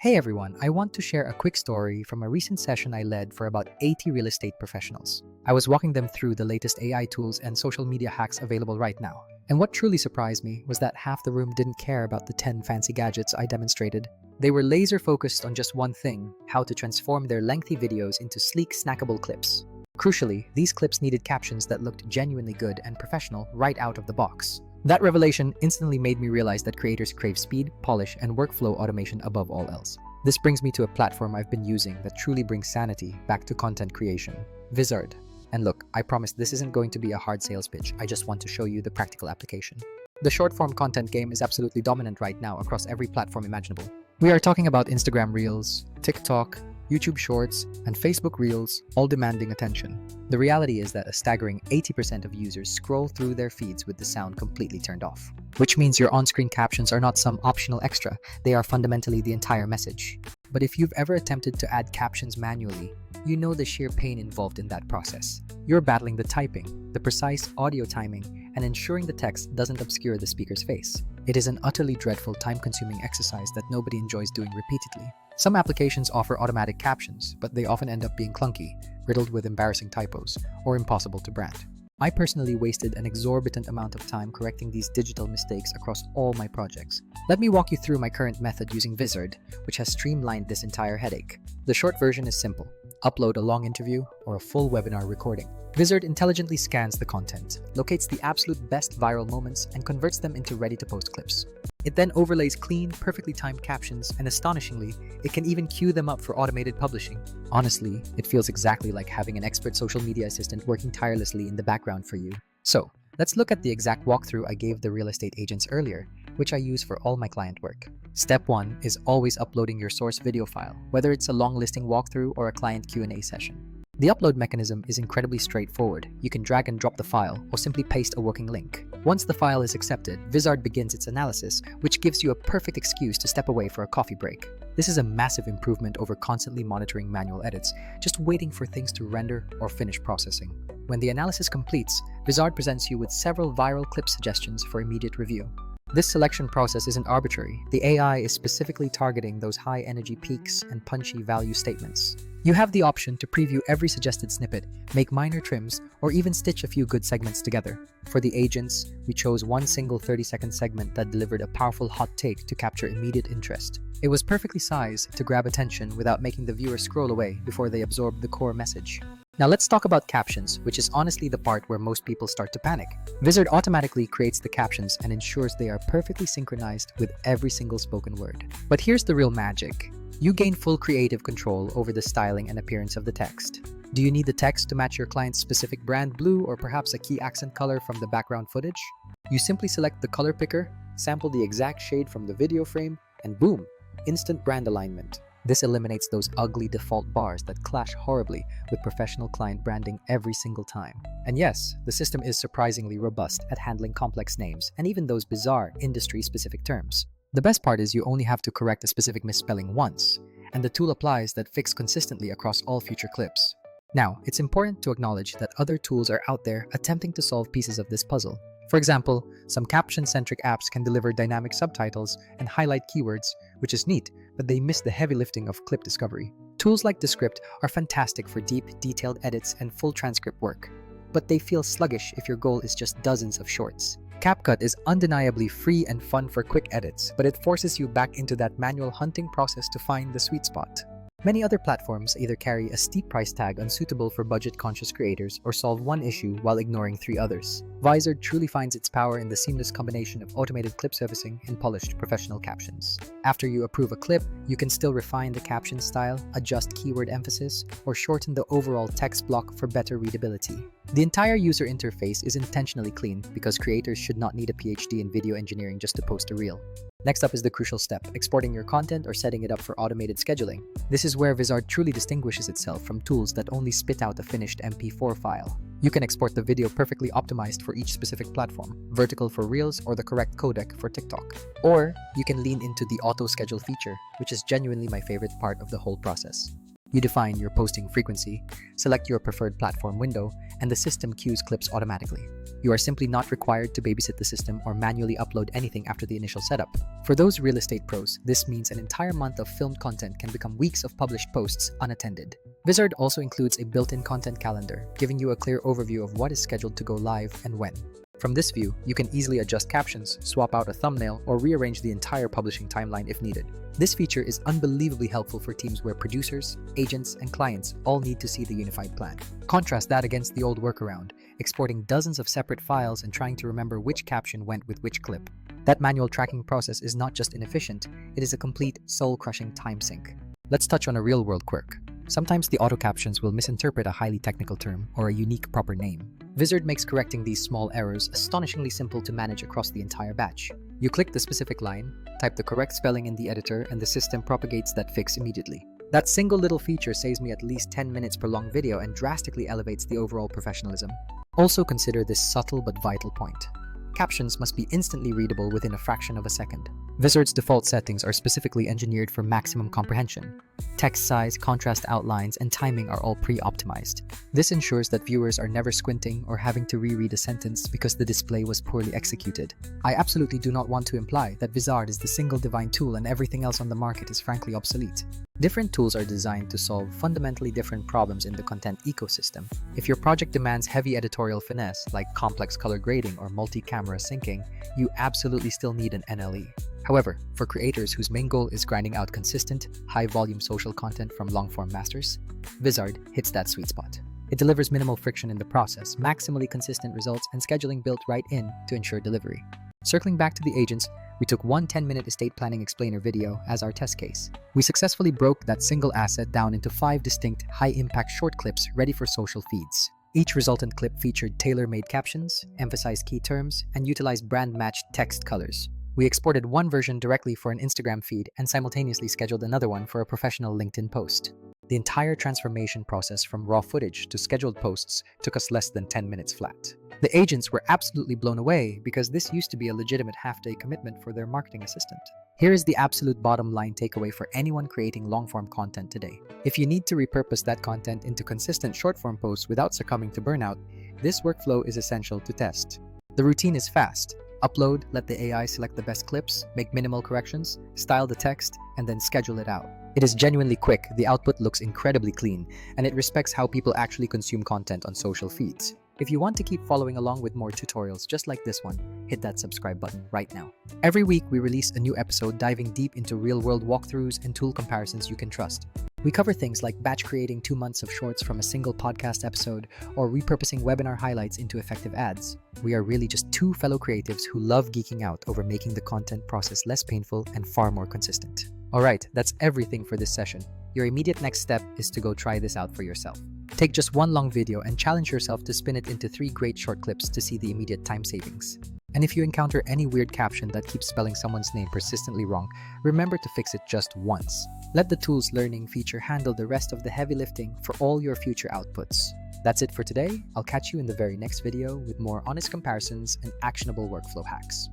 Hey everyone, I want to share a quick story from a recent session I led for about 80 real estate professionals. I was walking them through the latest AI tools and social media hacks available right now. And what truly surprised me was that half the room didn't care about the 10 fancy gadgets I demonstrated. They were laser focused on just one thing: how to transform their lengthy videos into sleek, snackable clips. Crucially, these clips needed captions that looked genuinely good and professional right out of the box. That revelation instantly made me realize that creators crave speed, polish, and workflow automation above all else. This brings me to a platform I've been using that truly brings sanity back to content creation: Vizard. And look, I promise this isn't going to be a hard sales pitch. I just want to show you the practical application. The short-form content game is absolutely dominant right now across every platform imaginable. We are talking about Instagram Reels, TikTok, YouTube Shorts, and Facebook Reels, all demanding attention. The reality is that a staggering 80% of users scroll through their feeds with the sound completely turned off. Which means your on-screen captions are not some optional extra, they are fundamentally the entire message. But if you've ever attempted to add captions manually, you know the sheer pain involved in that process. You're battling the typing, the precise audio timing, and ensuring the text doesn't obscure the speaker's face. It is an utterly dreadful, time-consuming exercise that nobody enjoys doing repeatedly. Some applications offer automatic captions, but they often end up being clunky, riddled with embarrassing typos, or impossible to brand. I personally wasted an exorbitant amount of time correcting these digital mistakes across all my projects. Let me walk you through my current method using Vizard, which has streamlined this entire headache. The short version is simple: upload a long interview or a full webinar recording. Vizard intelligently scans the content, locates the absolute best viral moments, and converts them into ready-to-post clips. It then overlays clean, perfectly timed captions, and astonishingly, it can even queue them up for automated publishing. Honestly, it feels exactly like having an expert social media assistant working tirelessly in the background for you. So, let's look at the exact walkthrough I gave the real estate agents earlier, which I use for all my client work. Step 1 is always uploading your source video file, whether it's a long listing walkthrough or a client Q&A session. The upload mechanism is incredibly straightforward. You can drag and drop the file or simply paste a working link. Once the file is accepted, Vizard begins its analysis, which gives you a perfect excuse to step away for a coffee break. This is a massive improvement over constantly monitoring manual edits, just waiting for things to render or finish processing. When the analysis completes, Vizard presents you with several viral clip suggestions for immediate review. This selection process isn't arbitrary. The AI is specifically targeting those high-energy peaks and punchy value statements. You have the option to preview every suggested snippet, make minor trims, or even stitch a few good segments together. For the agents, we chose one single 30-second segment that delivered a powerful hot take to capture immediate interest. It was perfectly sized to grab attention without making the viewer scroll away before they absorb the core message. Now let's talk about captions, which is honestly the part where most people start to panic. Vizard automatically creates the captions and ensures they are perfectly synchronized with every single spoken word. But here's the real magic. You gain full creative control over the styling and appearance of the text. Do you need the text to match your client's specific brand blue or perhaps a key accent color from the background footage? You simply select the color picker, sample the exact shade from the video frame, and boom, instant brand alignment. This eliminates those ugly default bars that clash horribly with professional client branding every single time. And yes, the system is surprisingly robust at handling complex names and even those bizarre industry-specific terms. The best part is you only have to correct a specific misspelling once, and the tool applies that fix consistently across all future clips. Now, it's important to acknowledge that other tools are out there attempting to solve pieces of this puzzle. For example, some caption-centric apps can deliver dynamic subtitles and highlight keywords, which is neat, but they miss the heavy lifting of clip discovery. Tools like Descript are fantastic for deep, detailed edits and full transcript work, but they feel sluggish if your goal is just dozens of shorts. CapCut is undeniably free and fun for quick edits, but it forces you back into that manual hunting process to find the sweet spot. Many other platforms either carry a steep price tag unsuitable for budget-conscious creators or solve one issue while ignoring 3 others. Vizard truly finds its power in the seamless combination of automated clip servicing and polished professional captions. After you approve a clip, you can still refine the caption style, adjust keyword emphasis, or shorten the overall text block for better readability. The entire user interface is intentionally clean because creators should not need a PhD in video engineering just to post a reel. Next up is the crucial step: exporting your content or setting it up for automated scheduling. This is where Vizard truly distinguishes itself from tools that only spit out a finished MP4 file. You can export the video perfectly optimized for each specific platform, vertical for Reels or the correct codec for TikTok. Or you can lean into the auto schedule feature, which is genuinely my favorite part of the whole process. You define your posting frequency, select your preferred platform window, and the system queues clips automatically. You are simply not required to babysit the system or manually upload anything after the initial setup. For those real estate pros, this means an entire month of filmed content can become weeks of published posts unattended. Vizard also includes a built-in content calendar, giving you a clear overview of what is scheduled to go live and when. From this view, you can easily adjust captions, swap out a thumbnail, or rearrange the entire publishing timeline if needed. This feature is unbelievably helpful for teams where producers, agents, and clients all need to see the unified plan. Contrast that against the old workaround, exporting dozens of separate files and trying to remember which caption went with which clip. That manual tracking process is not just inefficient, it is a complete soul-crushing time sink. Let's touch on a real-world quirk. Sometimes the auto captions will misinterpret a highly technical term or a unique proper name. Vizard makes correcting these small errors astonishingly simple to manage across the entire batch. You click the specific line, type the correct spelling in the editor, and the system propagates that fix immediately. That single little feature saves me at least 10 minutes per long video and drastically elevates the overall professionalism. Also consider this subtle but vital point. Captions must be instantly readable within a fraction of a second. Vizard's default settings are specifically engineered for maximum comprehension. Text size, contrast outlines, and timing are all pre-optimized. This ensures that viewers are never squinting or having to reread a sentence because the display was poorly executed. I absolutely do not want to imply that Vizard is the single divine tool and everything else on the market is frankly obsolete. Different tools are designed to solve fundamentally different problems in the content ecosystem. If your project demands heavy editorial finesse, like complex color grading or multi-camera syncing, you absolutely still need an NLE. However, for creators whose main goal is grinding out consistent, high-volume social content from long-form masters, Vizard hits that sweet spot. It delivers minimal friction in the process, maximally consistent results, and scheduling built right in to ensure delivery. Circling back to the agents, we took one 10-minute estate planning explainer video as our test case. We successfully broke that single asset down into 5 distinct, high-impact short clips ready for social feeds. Each resultant clip featured tailor-made captions, emphasized key terms, and utilized brand-matched text colors. We exported one version directly for an Instagram feed and simultaneously scheduled another one for a professional LinkedIn post. The entire transformation process from raw footage to scheduled posts took us less than 10 minutes flat. The agents were absolutely blown away because this used to be a legitimate half-day commitment for their marketing assistant. Here is the absolute bottom line takeaway for anyone creating long-form content today. If you need to repurpose that content into consistent short-form posts without succumbing to burnout, this workflow is essential to test. The routine is fast. Upload, let the AI select the best clips, make minimal corrections, style the text, and then schedule it out. It is genuinely quick, the output looks incredibly clean, and it respects how people actually consume content on social feeds. If you want to keep following along with more tutorials just like this one, hit that subscribe button right now. Every week we release a new episode diving deep into real-world walkthroughs and tool comparisons you can trust. We cover things like batch creating 2 months of shorts from a single podcast episode or repurposing webinar highlights into effective ads. We are really just 2 fellow creatives who love geeking out over making the content process less painful and far more consistent. Alright, that's everything for this session. Your immediate next step is to go try this out for yourself. Take just one long video and challenge yourself to spin it into 3 great short clips to see the immediate time savings. And if you encounter any weird caption that keeps spelling someone's name persistently wrong, remember to fix it just once. Let the tool's learning feature handle the rest of the heavy lifting for all your future outputs. That's it for today. I'll catch you in the very next video with more honest comparisons and actionable workflow hacks.